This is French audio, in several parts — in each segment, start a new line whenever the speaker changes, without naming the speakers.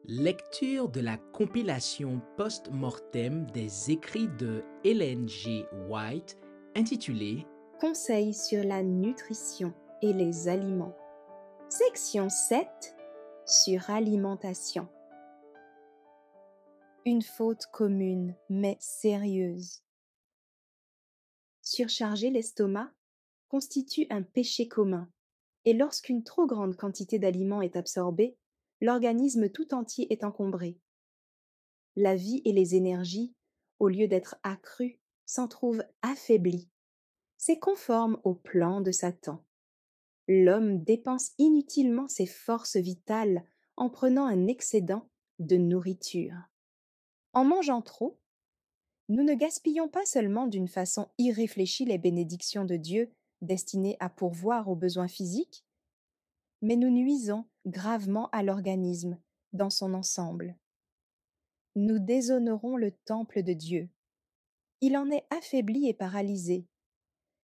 Lecture de la compilation post-mortem des écrits de Ellen G. White intitulée
Conseils sur la nutrition et les aliments. Section 7. Suralimentation. Une faute commune, mais sérieuse. Surcharger l'estomac constitue un péché commun, et lorsqu'une trop grande quantité d'aliments est absorbée, l'organisme tout entier est encombré. La vie et les énergies, au lieu d'être accrues, s'en trouvent affaiblies. C'est conforme au plan de Satan. L'homme dépense inutilement ses forces vitales en prenant un excédent de nourriture. En mangeant trop, nous ne gaspillons pas seulement d'une façon irréfléchie les bénédictions de Dieu destinées à pourvoir aux besoins physiques, mais nous nuisons gravement à l'organisme dans son ensemble. Nous déshonorons le temple de Dieu. Il en est affaibli et paralysé.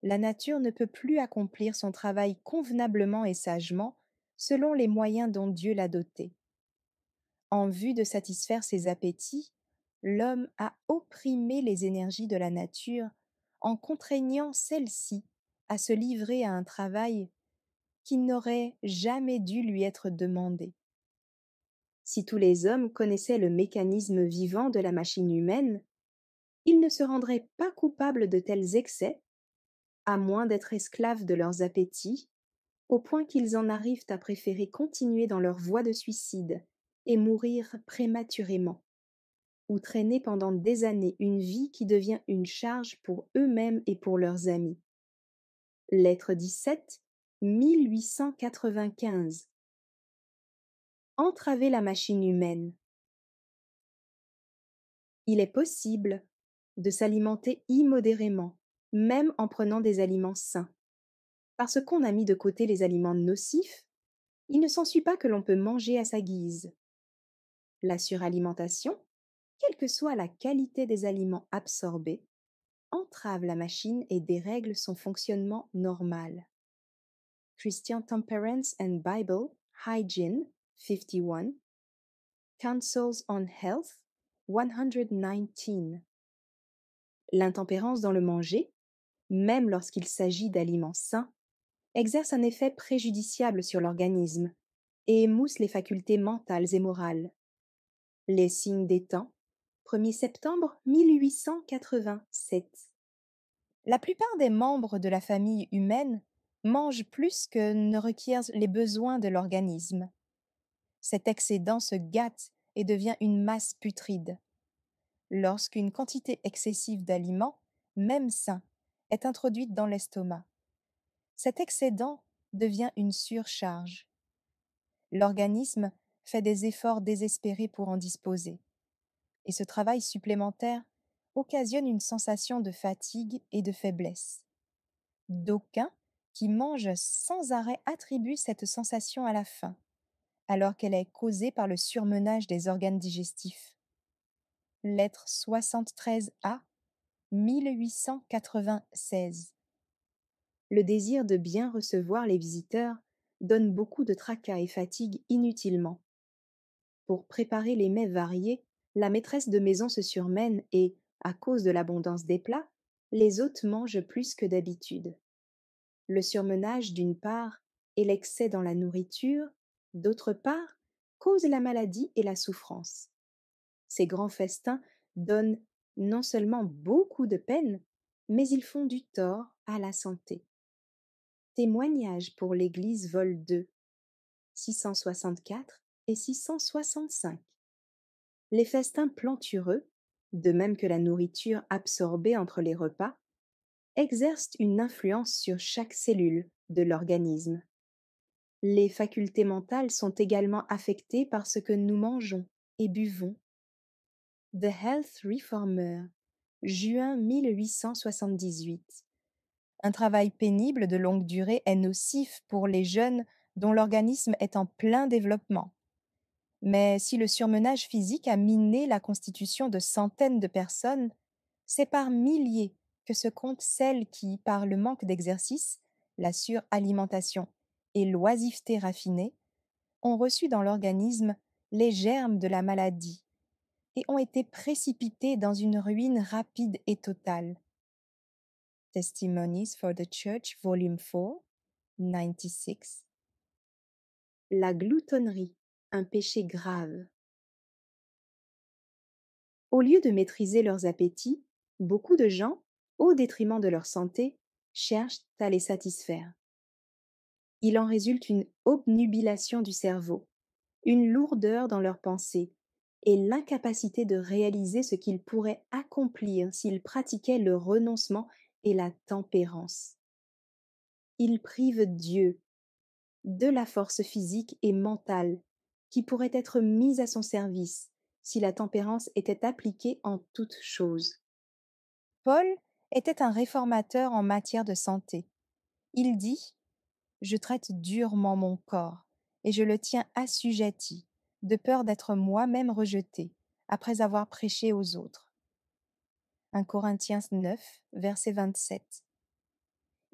La nature ne peut plus accomplir son travail convenablement et sagement selon les moyens dont Dieu l'a doté. En vue de satisfaire ses appétits, l'homme a opprimé les énergies de la nature en contraignant celle-ci à se livrer à un travail qui n'aurait jamais dû lui être demandé. Si tous les hommes connaissaient le mécanisme vivant de la machine humaine, ils ne se rendraient pas coupables de tels excès, à moins d'être esclaves de leurs appétits, au point qu'ils en arrivent à préférer continuer dans leur voie de suicide et mourir prématurément, ou traîner pendant des années une vie qui devient une charge pour eux-mêmes et pour leurs amis. Lettre 17, 1895. Entraver la machine humaine. Il est possible de s'alimenter immodérément, même en prenant des aliments sains. Parce qu'on a mis de côté les aliments nocifs, il ne s'ensuit pas que l'on peut manger à sa guise. La suralimentation, quelle que soit la qualité des aliments absorbés, entrave la machine et dérègle son fonctionnement normal. Christian Temperance and Bible, Hygiene, 51. Counsels on Health, 119. L'intempérance dans le manger, même lorsqu'il s'agit d'aliments sains, exerce un effet préjudiciable sur l'organisme et émousse les facultés mentales et morales. Les signes des temps, 1er septembre 1887. La plupart des membres de la famille humaine mangent plus que ne requièrent les besoins de l'organisme. Cet excédent se gâte et devient une masse putride. Lorsqu'une quantité excessive d'aliments, même sains, est introduite dans l'estomac, cet excédent devient une surcharge. L'organisme fait des efforts désespérés pour en disposer, et ce travail supplémentaire occasionne une sensation de fatigue et de faiblesse. D'aucuns qui mangent sans arrêt attribuent cette sensation à la faim, alors qu'elle est causée par le surmenage des organes digestifs. Lettre 73A, 1896. Le désir de bien recevoir les visiteurs donne beaucoup de tracas et fatigue inutilement. Pour préparer les mets variés, la maîtresse de maison se surmène et, à cause de l'abondance des plats, les hôtes mangent plus que d'habitude. Le surmenage, d'une part, et l'excès dans la nourriture, d'autre part, causent la maladie et la souffrance. Ces grands festins donnent non seulement beaucoup de peine, mais ils font du tort à la santé. Témoignage pour l'Église vol 2, 664 et 665. Les festins plantureux, de même que la nourriture absorbée entre les repas, exercent une influence sur chaque cellule de l'organisme. Les facultés mentales sont également affectées par ce que nous mangeons et buvons. The Health Reformer, juin 1878. Un travail pénible de longue durée est nocif pour les jeunes dont l'organisme est en plein développement. Mais si le surmenage physique a miné la constitution de centaines de personnes, c'est par milliers que se comptent celles qui, par le manque d'exercice, la suralimentation et l'oisiveté raffinée, ont reçu dans l'organisme les germes de la maladie et ont été précipités dans une ruine rapide et totale. Testimonies for the Church, Volume 4, 96. La gloutonnerie, un péché grave. Au lieu de maîtriser leurs appétits, beaucoup de gens, au détriment de leur santé, cherchent à les satisfaire. Il en résulte une obnubilation du cerveau, une lourdeur dans leurs pensées et l'incapacité de réaliser ce qu'ils pourraient accomplir s'ils pratiquaient le renoncement et la tempérance. Ils privent Dieu de la force physique et mentale qui pourrait être mise à son service si la tempérance était appliquée en toutes choses. Paul était un réformateur en matière de santé. Il dit : « Je traite durement mon corps et je le tiens assujetti, de peur d'être moi-même rejeté, après avoir prêché aux autres. » 1 Corinthiens 9, verset 27.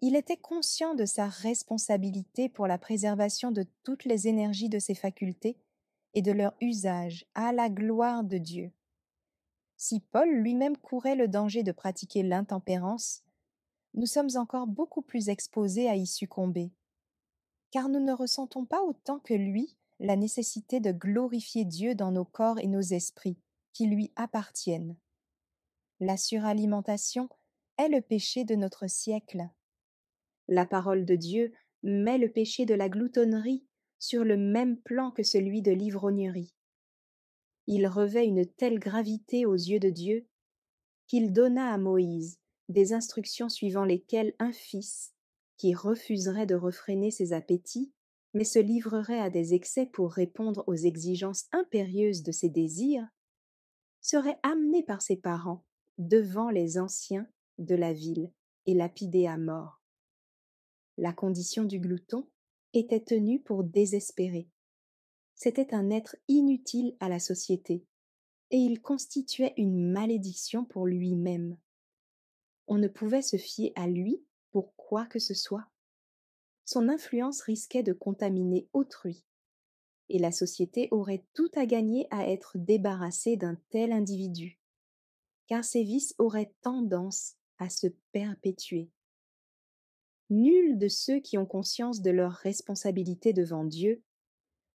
Il était conscient de sa responsabilité pour la préservation de toutes les énergies de ses facultés et de leur usage à la gloire de Dieu. Si Paul lui-même courait le danger de pratiquer l'intempérance, nous sommes encore beaucoup plus exposés à y succomber, car nous ne ressentons pas autant que lui la nécessité de glorifier Dieu dans nos corps et nos esprits, qui lui appartiennent. La suralimentation est le péché de notre siècle. La parole de Dieu met le péché de la gloutonnerie sur le même plan que celui de l'ivrognerie. Il revêt une telle gravité aux yeux de Dieu qu'il donna à Moïse des instructions suivant lesquelles un fils, qui refuserait de refréner ses appétits, mais se livrerait à des excès pour répondre aux exigences impérieuses de ses désirs, serait amené par ses parents devant les anciens de la ville et lapidé à mort. La condition du glouton était tenue pour désespérer. C'était un être inutile à la société, et il constituait une malédiction pour lui-même. On ne pouvait se fier à lui pour quoi que ce soit. Son influence risquait de contaminer autrui, et la société aurait tout à gagner à être débarrassée d'un tel individu, car ses vices auraient tendance à se perpétuer. Nul de ceux qui ont conscience de leur responsabilité devant Dieu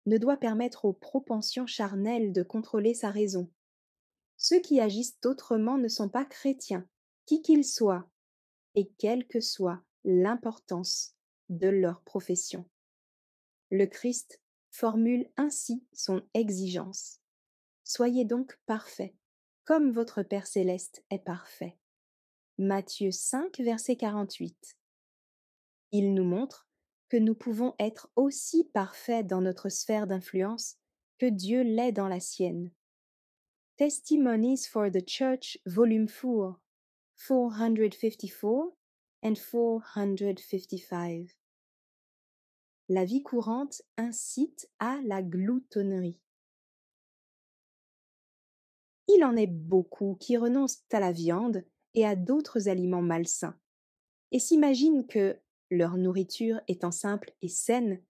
ne doit permettre aux propensions charnelles de contrôler sa raison. Ceux qui agissent autrement ne sont pas chrétiens, qui qu'ils soient, et quelle que soit l'importance de leur profession. Le Christ formule ainsi son exigence. Soyez donc parfaits, comme votre Père céleste est parfait. Matthieu 5, verset 48. Il nous montre que nous pouvons être aussi parfaits dans notre sphère d'influence que Dieu l'est dans la sienne. Testimonies for the Church, Volume 4, 454 and 455. La vie courante incite à la gloutonnerie. Il en est beaucoup qui renoncent à la viande et à d'autres aliments malsains, et s'imaginent que, leur nourriture étant simple et saine,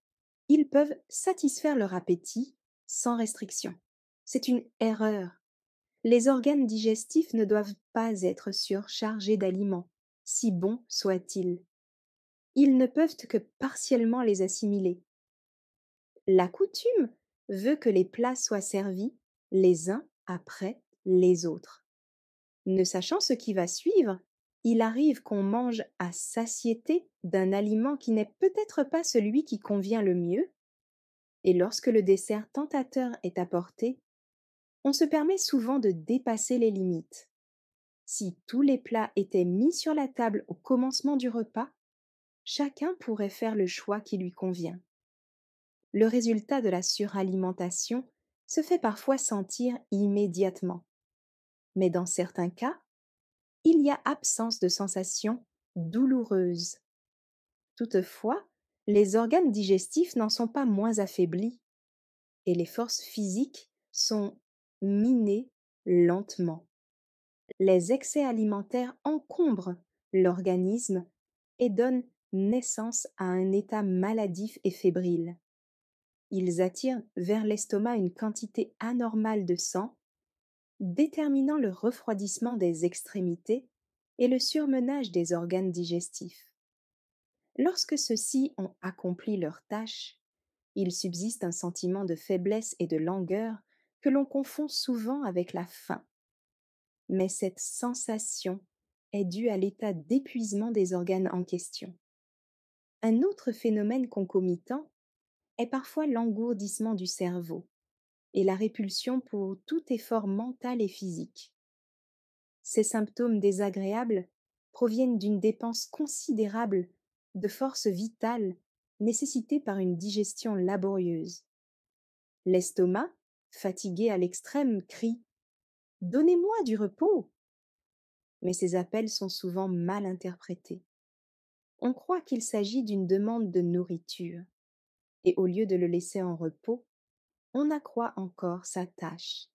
ils peuvent satisfaire leur appétit sans restriction. C'est une erreur. Les organes digestifs ne doivent pas être surchargés d'aliments, si bons soient-ils. Ils ne peuvent que partiellement les assimiler. La coutume veut que les plats soient servis les uns après les autres. Ne sachant ce qui va suivre, il arrive qu'on mange à satiété d'un aliment qui n'est peut-être pas celui qui convient le mieux, et lorsque le dessert tentateur est apporté, on se permet souvent de dépasser les limites. Si tous les plats étaient mis sur la table au commencement du repas, chacun pourrait faire le choix qui lui convient. Le résultat de la suralimentation se fait parfois sentir immédiatement, mais dans certains cas, il y a absence de sensations douloureuses. Toutefois, les organes digestifs n'en sont pas moins affaiblis et les forces physiques sont minées lentement. Les excès alimentaires encombrent l'organisme et donnent naissance à un état maladif et fébrile. Ils attirent vers l'estomac une quantité anormale de sang, déterminant le refroidissement des extrémités et le surmenage des organes digestifs. Lorsque ceux-ci ont accompli leur tâche, il subsiste un sentiment de faiblesse et de langueur que l'on confond souvent avec la faim. Mais cette sensation est due à l'état d'épuisement des organes en question. Un autre phénomène concomitant est parfois l'engourdissement du cerveau et la répulsion pour tout effort mental et physique. Ces symptômes désagréables proviennent d'une dépense considérable de force vitale nécessitée par une digestion laborieuse. L'estomac, fatigué à l'extrême, crie: Donnez-moi du repos! Mais ces appels sont souvent mal interprétés. On croit qu'il s'agit d'une demande de nourriture, et au lieu de le laisser en repos, on accroît encore sa tâche.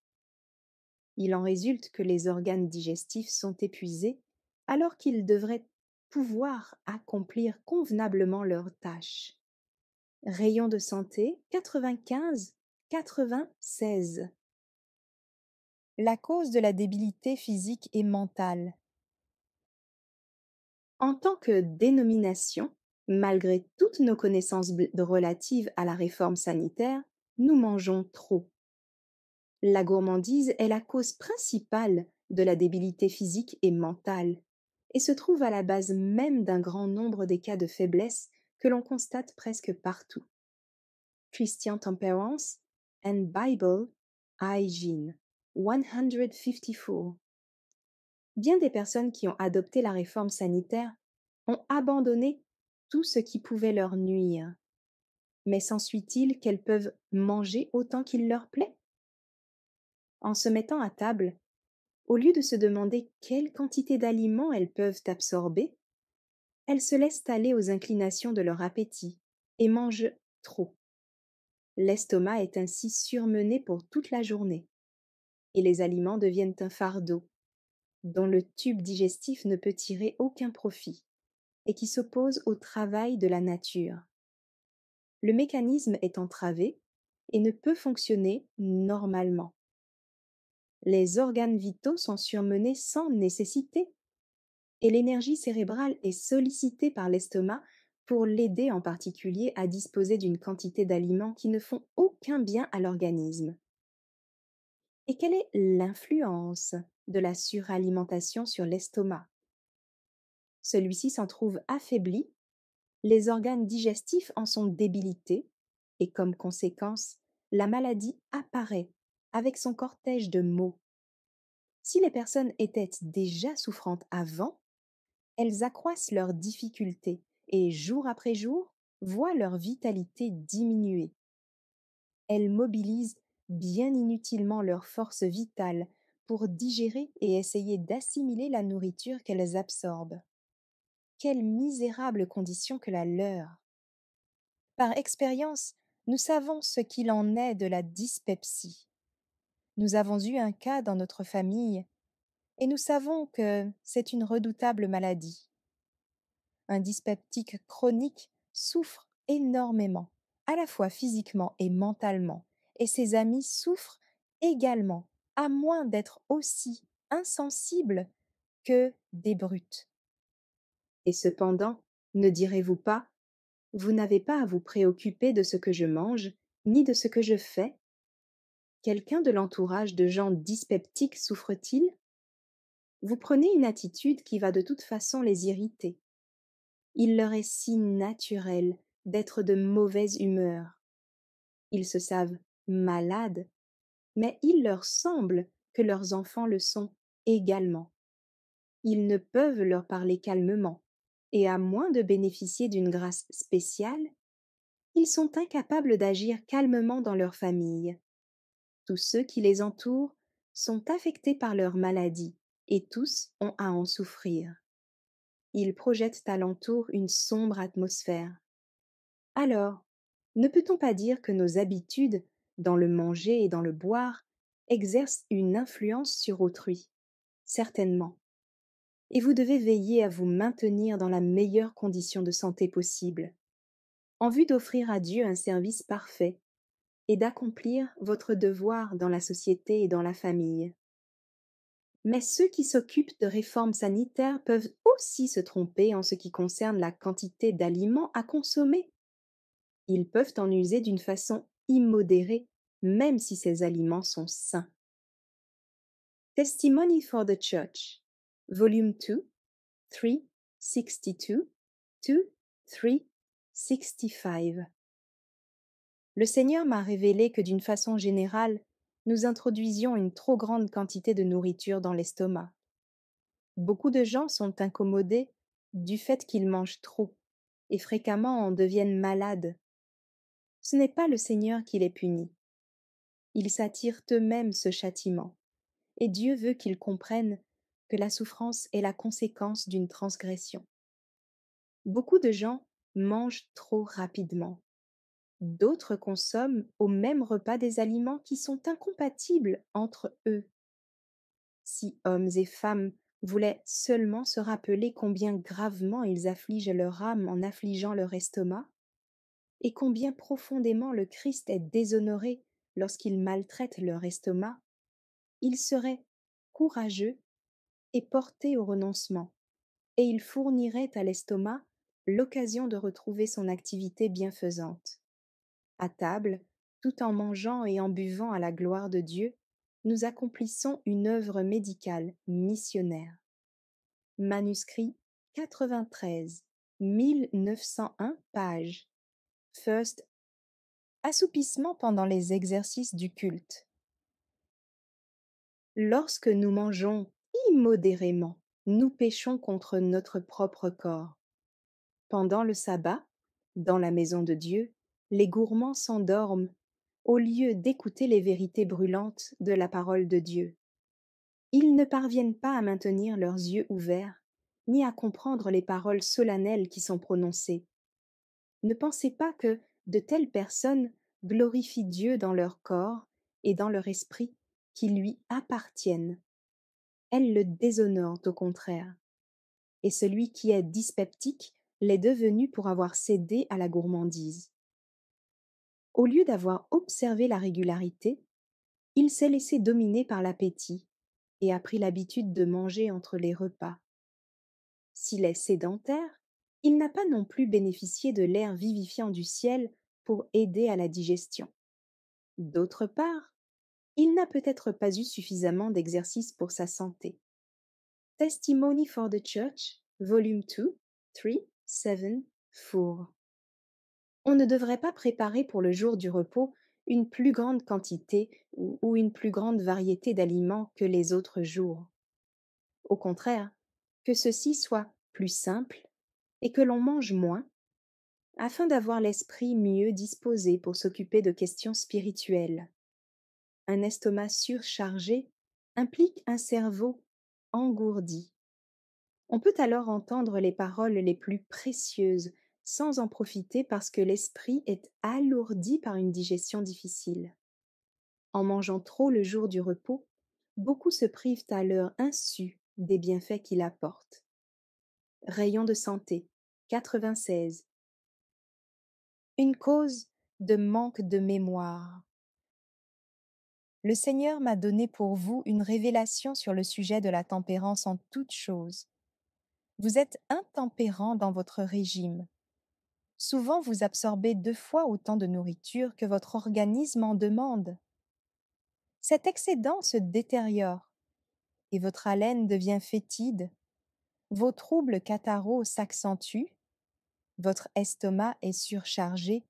Il en résulte que les organes digestifs sont épuisés alors qu'ils devraient pouvoir accomplir convenablement leurs tâches. Rayon de santé 95-96. La cause de la débilité physique et mentale. En tant que dénomination, malgré toutes nos connaissances relatives à la réforme sanitaire, nous mangeons trop. La gourmandise est la cause principale de la débilité physique et mentale et se trouve à la base même d'un grand nombre des cas de faiblesse que l'on constate presque partout. Christian Temperance and Bible Hygiene 154. Bien des personnes qui ont adopté la réforme sanitaire ont abandonné tout ce qui pouvait leur nuire. Mais s'ensuit-il qu'elles peuvent manger autant qu'il leur plaît? En se mettant à table, au lieu de se demander quelle quantité d'aliments elles peuvent absorber, elles se laissent aller aux inclinations de leur appétit et mangent trop. L'estomac est ainsi surmené pour toute la journée, et les aliments deviennent un fardeau, dont le tube digestif ne peut tirer aucun profit, et qui s'oppose au travail de la nature. Le mécanisme est entravé et ne peut fonctionner normalement. Les organes vitaux sont surmenés sans nécessité, et l'énergie cérébrale est sollicitée par l'estomac pour l'aider en particulier à disposer d'une quantité d'aliments qui ne font aucun bien à l'organisme. Et quelle est l'influence de la suralimentation sur l'estomac? Celui-ci s'en trouve affaibli, les organes digestifs en sont débilités, et comme conséquence, la maladie apparaît avec son cortège de maux. Si les personnes étaient déjà souffrantes avant, elles accroissent leurs difficultés et jour après jour voient leur vitalité diminuer. Elles mobilisent bien inutilement leur force vitale pour digérer et essayer d'assimiler la nourriture qu'elles absorbent. Quelle misérable condition que la leur! Par expérience, nous savons ce qu'il en est de la dyspepsie. Nous avons eu un cas dans notre famille et nous savons que c'est une redoutable maladie. Un dyspeptique chronique souffre énormément, à la fois physiquement et mentalement, et ses amis souffrent également, à moins d'être aussi insensibles que des brutes. Et cependant, ne direz-vous pas: vous n'avez pas à vous préoccuper de ce que je mange, ni de ce que je fais? Quelqu'un de l'entourage de gens dyspeptiques souffre-t-il? Vous prenez une attitude qui va de toute façon les irriter. Il leur est si naturel d'être de mauvaise humeur. Ils se savent malades, mais il leur semble que leurs enfants le sont également. Ils ne peuvent leur parler calmement, et à moins de bénéficier d'une grâce spéciale, ils sont incapables d'agir calmement dans leur famille. Tous ceux qui les entourent sont affectés par leur maladie, et tous ont à en souffrir. Ils projettent alentour une sombre atmosphère. Alors, ne peut-on pas dire que nos habitudes, dans le manger et dans le boire, exercent une influence sur autrui? Certainement. Et vous devez veiller à vous maintenir dans la meilleure condition de santé possible, en vue d'offrir à Dieu un service parfait et d'accomplir votre devoir dans la société et dans la famille. Mais ceux qui s'occupent de réformes sanitaires peuvent aussi se tromper en ce qui concerne la quantité d'aliments à consommer. Ils peuvent en user d'une façon immodérée, même si ces aliments sont sains. Testimony for the Church, Volume 2, 362 to 365. Le Seigneur m'a révélé que d'une façon générale, nous introduisions une trop grande quantité de nourriture dans l'estomac. Beaucoup de gens sont incommodés du fait qu'ils mangent trop et fréquemment en deviennent malades. Ce n'est pas le Seigneur qui les punit. Ils s'attirent eux-mêmes ce châtiment, et Dieu veut qu'ils comprennent que la souffrance est la conséquence d'une transgression. Beaucoup de gens mangent trop rapidement. D'autres consomment au même repas des aliments qui sont incompatibles entre eux. Si hommes et femmes voulaient seulement se rappeler combien gravement ils affligent leur âme en affligeant leur estomac, et combien profondément le Christ est déshonoré lorsqu'ils maltraitent leur estomac, ils seraient courageux et portés au renoncement, et ils fourniraient à l'estomac l'occasion de retrouver son activité bienfaisante. À table, tout en mangeant et en buvant à la gloire de Dieu, nous accomplissons une œuvre médicale missionnaire. Manuscrit 93, 1901 pages. First. Assoupissement pendant les exercices du culte. Lorsque nous mangeons immodérément, nous péchons contre notre propre corps. Pendant le sabbat, dans la maison de Dieu, les gourmands s'endorment au lieu d'écouter les vérités brûlantes de la parole de Dieu. Ils ne parviennent pas à maintenir leurs yeux ouverts, ni à comprendre les paroles solennelles qui sont prononcées. Ne pensez pas que de telles personnes glorifient Dieu dans leur corps et dans leur esprit qui lui appartiennent. Elles le déshonorent au contraire. Et celui qui est dyspeptique l'est devenu pour avoir cédé à la gourmandise. Au lieu d'avoir observé la régularité, il s'est laissé dominer par l'appétit et a pris l'habitude de manger entre les repas. S'il est sédentaire, il n'a pas non plus bénéficié de l'air vivifiant du ciel pour aider à la digestion. D'autre part, il n'a peut-être pas eu suffisamment d'exercice pour sa santé. Testimony for the Church, Volume 2, 374. On ne devrait pas préparer pour le jour du repos une plus grande quantité ou une plus grande variété d'aliments que les autres jours. Au contraire, que ceci soit plus simple et que l'on mange moins, afin d'avoir l'esprit mieux disposé pour s'occuper de questions spirituelles. Un estomac surchargé implique un cerveau engourdi. On peut alors entendre les paroles les plus précieuses sans en profiter parce que l'esprit est alourdi par une digestion difficile. En mangeant trop le jour du repos, beaucoup se privent à leur insu des bienfaits qu'il apporte. Rayon de santé 96. Une cause de manque de mémoire. Le Seigneur m'a donné pour vous une révélation sur le sujet de la tempérance en toutes choses. Vous êtes intempérant dans votre régime. Souvent, vous absorbez 2 fois autant de nourriture que votre organisme en demande. Cet excédent se détériore et votre haleine devient fétide. Vos troubles catharaux s'accentuent, votre estomac est surchargé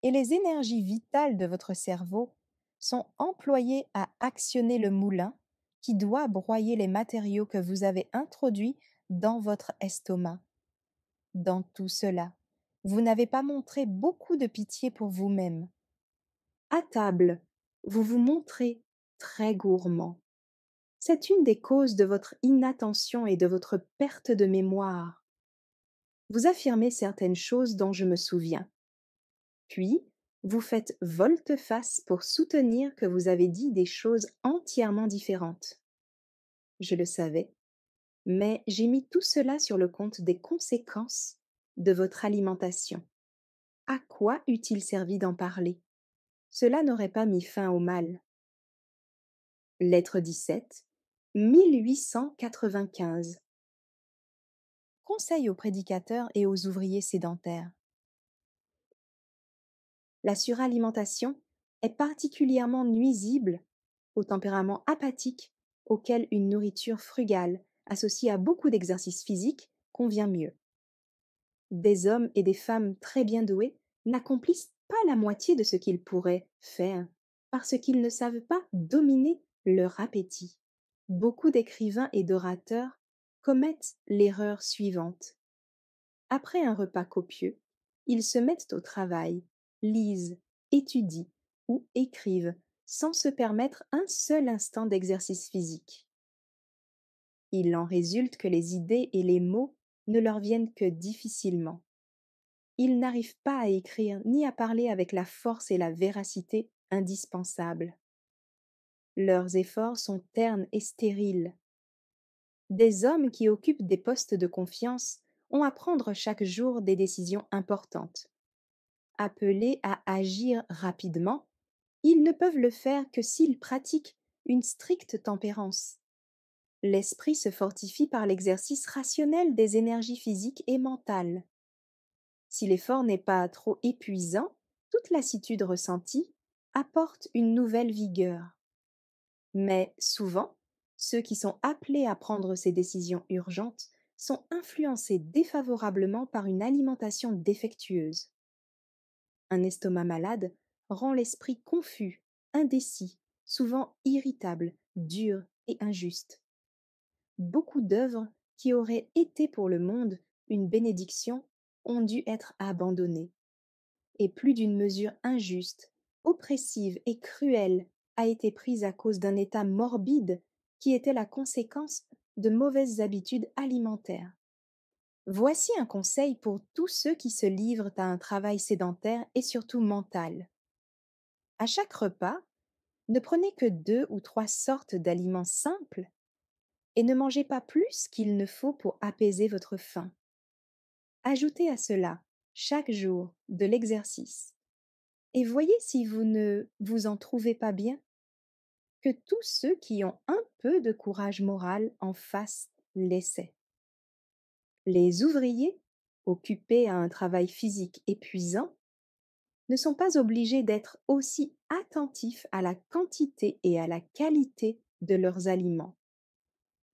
et les énergies vitales de votre cerveau sont employées à actionner le moulin qui doit broyer les matériaux que vous avez introduits dans votre estomac. Dans tout cela, vous n'avez pas montré beaucoup de pitié pour vous-même. À table, vous vous montrez très gourmand. C'est une des causes de votre inattention et de votre perte de mémoire. Vous affirmez certaines choses dont je me souviens. Puis, vous faites volte-face pour soutenir que vous avez dit des choses entièrement différentes. Je le savais, mais j'ai mis tout cela sur le compte des conséquences de votre alimentation. À quoi eût-il servi d'en parler? cela n'aurait pas mis fin au mal. Lettre 17, 1895. Conseil aux prédicateurs et aux ouvriers sédentaires. La suralimentation est particulièrement nuisible au tempérament apathique auquel une nourriture frugale, associée à beaucoup d'exercice physique, convient mieux. Des hommes et des femmes très bien doués n'accomplissent pas la moitié de ce qu'ils pourraient faire parce qu'ils ne savent pas dominer leur appétit. Beaucoup d'écrivains et d'orateurs commettent l'erreur suivante. Après un repas copieux, ils se mettent au travail, lisent, étudient ou écrivent sans se permettre un seul instant d'exercice physique. Il en résulte que les idées et les mots ne leur viennent que difficilement. Ils n'arrivent pas à écrire ni à parler avec la force et la véracité indispensables. Leurs efforts sont ternes et stériles. Des hommes qui occupent des postes de confiance ont à prendre chaque jour des décisions importantes. Appelés à agir rapidement, ils ne peuvent le faire que s'ils pratiquent une stricte tempérance. L'esprit se fortifie par l'exercice rationnel des énergies physiques et mentales. Si l'effort n'est pas trop épuisant, toute lassitude ressentie apporte une nouvelle vigueur. Mais souvent, ceux qui sont appelés à prendre ces décisions urgentes sont influencés défavorablement par une alimentation défectueuse. Un estomac malade rend l'esprit confus, indécis, souvent irritable, dur et injuste. Beaucoup d'œuvres qui auraient été pour le monde une bénédiction ont dû être abandonnées. Et plus d'une mesure injuste, oppressive et cruelle a été prise à cause d'un état morbide qui était la conséquence de mauvaises habitudes alimentaires. Voici un conseil pour tous ceux qui se livrent à un travail sédentaire et surtout mental. À chaque repas, ne prenez que 2 ou 3 sortes d'aliments simples et ne mangez pas plus qu'il ne faut pour apaiser votre faim. Ajoutez à cela, chaque jour, de l'exercice. Et voyez si vous ne vous en trouvez pas bien, que tous ceux qui ont un peu de courage moral en fassent l'essai. Les ouvriers, occupés à un travail physique épuisant, ne sont pas obligés d'être aussi attentifs à la quantité et à la qualité de leurs aliments.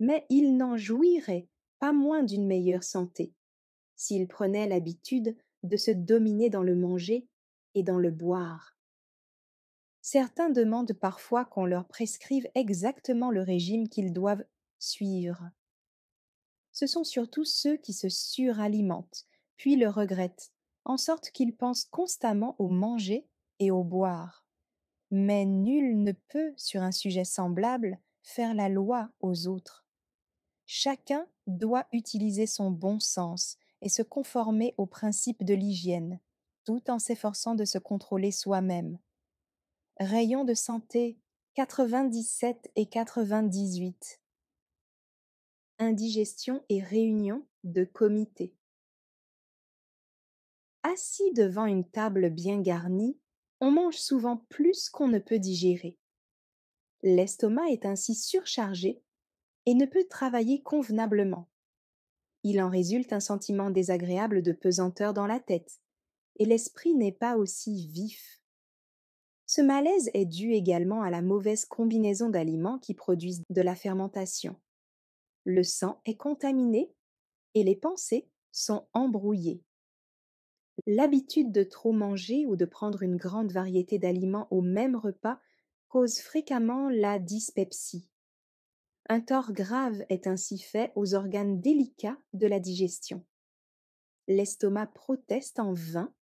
Mais ils n'en jouiraient pas moins d'une meilleure santé s'ils prenaient l'habitude de se dominer dans le manger et dans le boire. Certains demandent parfois qu'on leur prescrive exactement le régime qu'ils doivent suivre. Ce sont surtout ceux qui se suralimentent, puis le regrettent, en sorte qu'ils pensent constamment au manger et au boire. Mais nul ne peut, sur un sujet semblable, faire la loi aux autres. Chacun doit utiliser son bon sens et se conformer aux principes de l'hygiène, tout en s'efforçant de se contrôler soi-même. Rayons de santé 97 et 98. Indigestion et réunion de comité. Assis devant une table bien garnie, on mange souvent plus qu'on ne peut digérer. L'estomac est ainsi surchargé et ne peut travailler convenablement. Il en résulte un sentiment désagréable de pesanteur dans la tête, et l'esprit n'est pas aussi vif. Ce malaise est dû également à la mauvaise combinaison d'aliments qui produisent de la fermentation. Le sang est contaminé et les pensées sont embrouillées. L'habitude de trop manger ou de prendre une grande variété d'aliments au même repas cause fréquemment la dyspepsie. Un tort grave est ainsi fait aux organes délicats de la digestion. L'estomac proteste en vain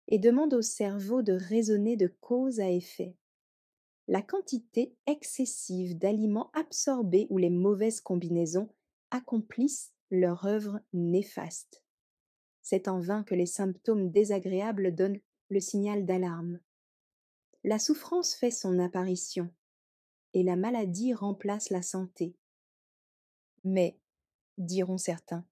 et demande au cerveau de raisonner de cause à effet. La quantité excessive d'aliments absorbés ou les mauvaises combinaisons accomplissent leur œuvre néfaste. C'est en vain que les symptômes désagréables donnent le signal d'alarme. La souffrance fait son apparition et la maladie remplace la santé. Mais, diront certains,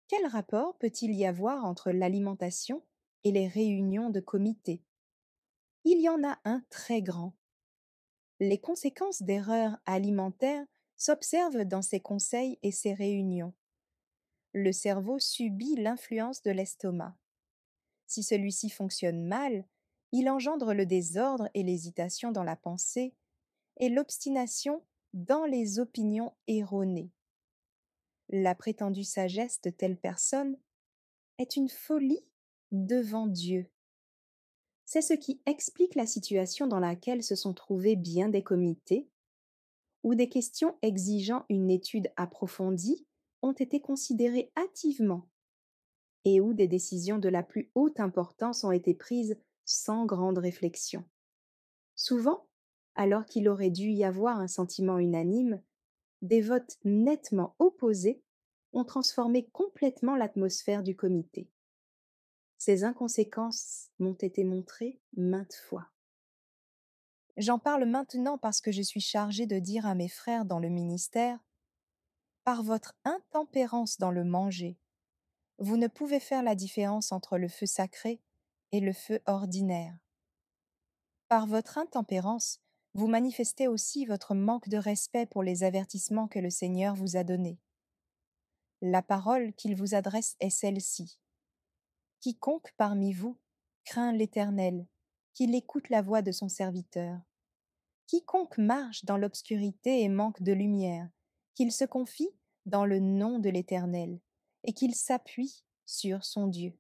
quel rapport peut-il y avoir entre l'alimentation et les réunions de comité? Il y en a un très grand. Les conséquences d'erreurs alimentaires s'observent dans ces conseils et ces réunions. Le cerveau subit l'influence de l'estomac. Si celui-ci fonctionne mal, il engendre le désordre et l'hésitation dans la pensée et l'obstination dans les opinions erronées. La prétendue sagesse de telle personne est une folie devant Dieu. C'est ce qui explique la situation dans laquelle se sont trouvés bien des comités, où des questions exigeant une étude approfondie ont été considérées hâtivement et où des décisions de la plus haute importance ont été prises sans grande réflexion. Souvent, alors qu'il aurait dû y avoir un sentiment unanime, des votes nettement opposés ont transformé complètement l'atmosphère du comité. Ces inconséquences m'ont été montrées maintes fois. J'en parle maintenant parce que je suis chargée de dire à mes frères dans le ministère, par votre intempérance dans le manger, vous ne pouvez faire la différence entre le feu sacré et le feu ordinaire. Par votre intempérance, vous manifestez aussi votre manque de respect pour les avertissements que le Seigneur vous a donnés. La parole qu'il vous adresse est celle-ci. Quiconque parmi vous craint l'Éternel, qu'il écoute la voix de son serviteur. Quiconque marche dans l'obscurité et manque de lumière, qu'il se confie dans le nom de l'Éternel et qu'il s'appuie sur son Dieu.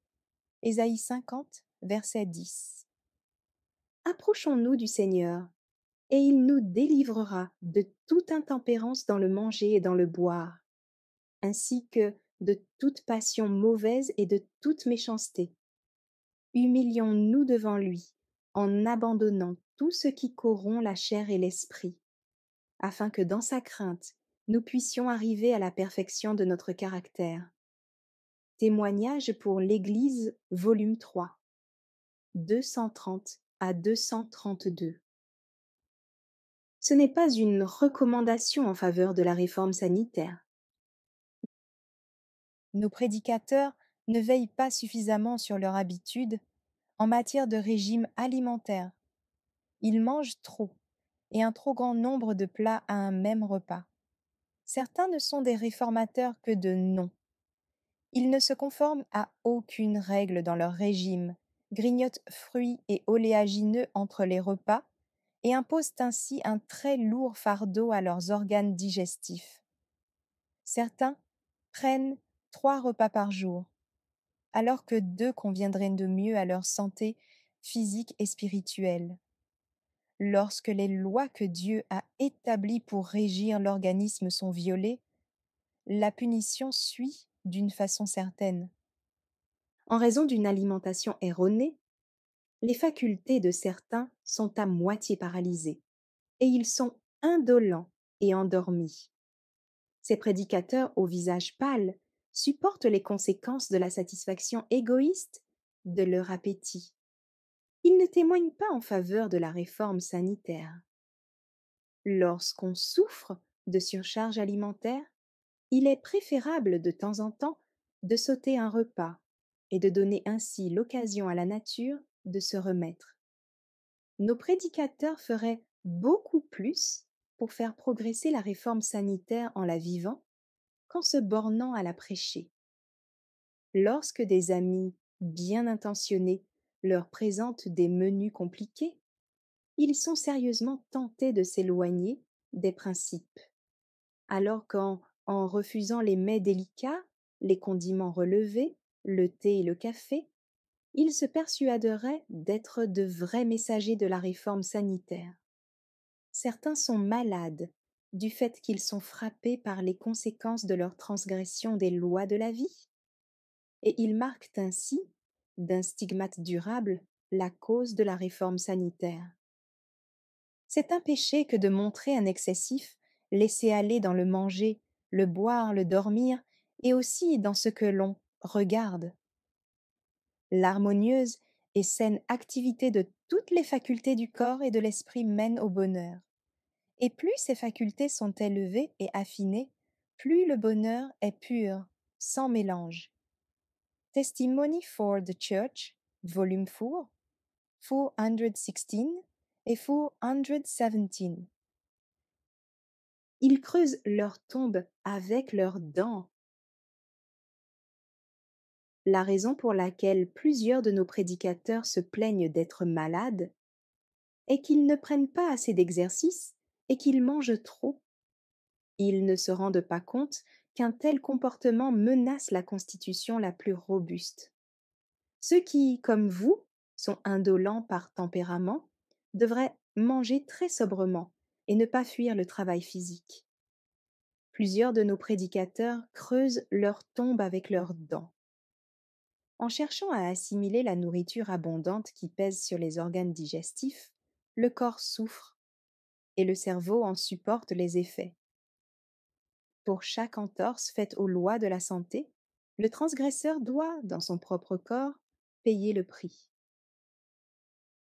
Ésaïe 50, verset 10. Approchons-nous du Seigneur, et il nous délivrera de toute intempérance dans le manger et dans le boire, ainsi que de toute passion mauvaise et de toute méchanceté. Humilions-nous devant lui, en abandonnant tout ce qui corrompt la chair et l'esprit, afin que dans sa crainte, nous puissions arriver à la perfection de notre caractère. Témoignage pour l'Église, volume 3, 230 à 232. Ce n'est pas une recommandation en faveur de la réforme sanitaire. Nos prédicateurs ne veillent pas suffisamment sur leurs habitudes en matière de régime alimentaire. Ils mangent trop et un trop grand nombre de plats à un même repas. Certains ne sont des réformateurs que de nom. Ils ne se conforment à aucune règle dans leur régime, grignotent fruits et oléagineux entre les repas et imposent ainsi un très lourd fardeau à leurs organes digestifs. Certains prennent 3 repas par jour, alors que 2 conviendraient de mieux à leur santé physique et spirituelle. Lorsque les lois que Dieu a établies pour régir l'organisme sont violées, la punition suit d'une façon certaine. En raison d'une alimentation erronée, les facultés de certains sont à moitié paralysées et ils sont indolents et endormis. Ces prédicateurs au visage pâle supportent les conséquences de la satisfaction égoïste de leur appétit. Ils ne témoignent pas en faveur de la réforme sanitaire. Lorsqu'on souffre de surcharge alimentaire, il est préférable de temps en temps de sauter un repas et de donner ainsi l'occasion à la nature de se remettre. Nos prédicateurs feraient beaucoup plus pour faire progresser la réforme sanitaire en la vivant qu'en se bornant à la prêcher. Lorsque des amis bien intentionnés leur présentent des menus compliqués, ils sont sérieusement tentés de s'éloigner des principes, alors en refusant les mets délicats, les condiments relevés, le thé et le café, ils se persuaderaient d'être de vrais messagers de la réforme sanitaire. Certains sont malades du fait qu'ils sont frappés par les conséquences de leur transgression des lois de la vie, et ils marquent ainsi, d'un stigmate durable, la cause de la réforme sanitaire. C'est un péché que de montrer un excessif laisser-aller dans le manger, le boire, le dormir, et aussi dans ce que l'on regarde. L'harmonieuse et saine activité de toutes les facultés du corps et de l'esprit mène au bonheur. Et plus ces facultés sont élevées et affinées, plus le bonheur est pur, sans mélange. Testimony for the Church, volume 4, 416 et 417. Ils creusent leur tombe avec leurs dents. La raison pour laquelle plusieurs de nos prédicateurs se plaignent d'être malades est qu'ils ne prennent pas assez d'exercice et qu'ils mangent trop. Ils ne se rendent pas compte qu'un tel comportement menace la constitution la plus robuste. Ceux qui, comme vous, sont indolents par tempérament, devraient manger très sobrement et ne pas fuir le travail physique. Plusieurs de nos prédicateurs creusent leur tombe avec leurs dents. En cherchant à assimiler la nourriture abondante qui pèse sur les organes digestifs, le corps souffre et le cerveau en supporte les effets. Pour chaque entorse faite aux lois de la santé, le transgresseur doit, dans son propre corps, payer le prix.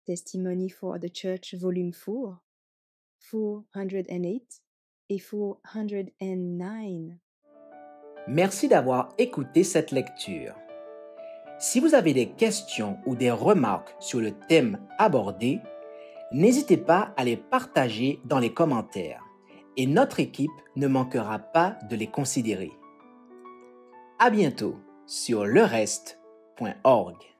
Testimony for the Church, volume 4, 408 et 409.
Merci d'avoir écouté cette lecture. Si vous avez des questions ou des remarques sur le thème abordé, n'hésitez pas à les partager dans les commentaires et notre équipe ne manquera pas de les considérer. À bientôt sur lereste.org.